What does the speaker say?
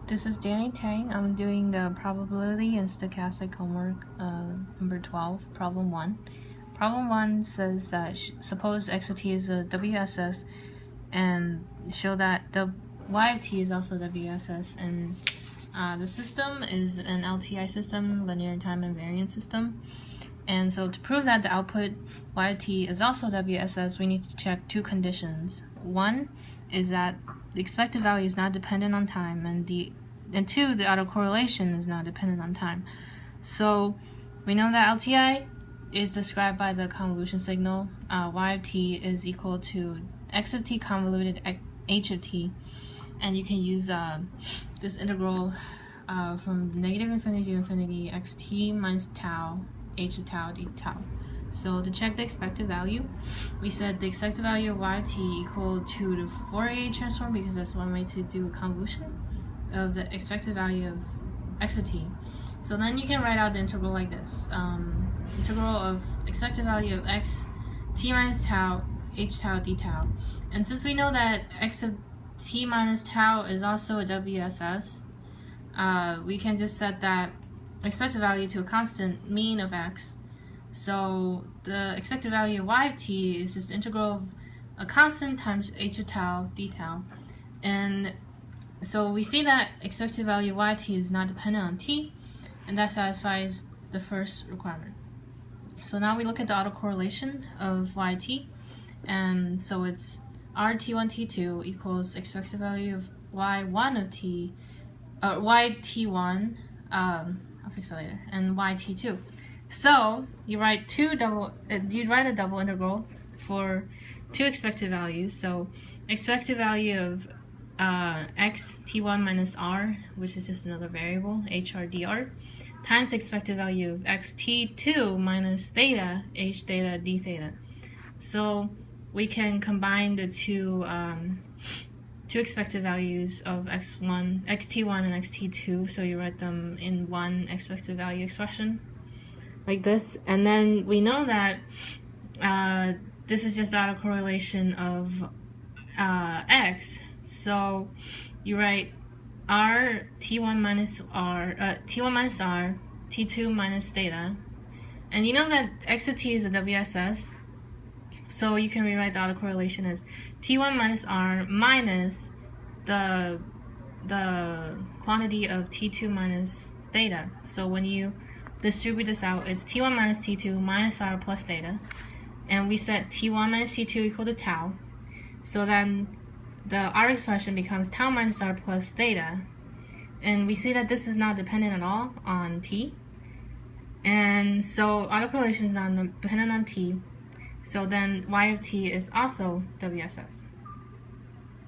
This is Danny Tang. I'm doing the probability and stochastic homework number 12, problem 1. Problem 1 says that suppose x of t is a WSS and show that the y of t is also WSS, and the system is an LTI system, linear time invariant system. And so to prove that the output y of t is also WSS, we need to check two conditions. One is that the expected value is not dependent on time, and two, the autocorrelation is not dependent on time. So we know that LTI is described by the convolution signal. Y of t is equal to x of t convoluted h of t, and you can use this integral from negative infinity to infinity xt minus tau h of tau d tau. So to check the expected value, we said the expected value of y of t equal to the Fourier transform, because that's one way to do a convolution of the expected value of x of t. So then you can write out the integral like this. Integral of expected value of x t minus tau h tau d tau. And since we know that x of t minus tau is also a WSS, we can just set that expected value to a constant mean of x. So the expected value of y of t is just the integral of a constant times h of tau d tau. And so we see that expected value of y of t is not dependent on t, and that satisfies the first requirement. So now we look at the autocorrelation of y of t, and so it's rt1 t2 equals expected value of y1 of t, yt1, I'll fix that later, and yt2. So you write a double integral for two expected values. So expected value of x t1 minus r, which is just another variable, hr dr, times expected value of x t2 minus theta h theta d theta. So we can combine the two expected values of xt1 and xt2, so you write them in one expected value expression like this. And then we know that this is just autocorrelation of x, so you write r t1 minus r, t1 minus r, t2 minus theta, and you know that x of t is a WSS, so you can rewrite the autocorrelation as t1 minus r minus the quantity of t2 minus theta. So when you distribute this out, it's t1 minus t2 minus r plus theta, and we set t1 minus t2 equal to tau. So then the r expression becomes tau minus r plus theta, and we see that this is not dependent at all on t, and so autocorrelation is not dependent on t. So then y of t is also WSS.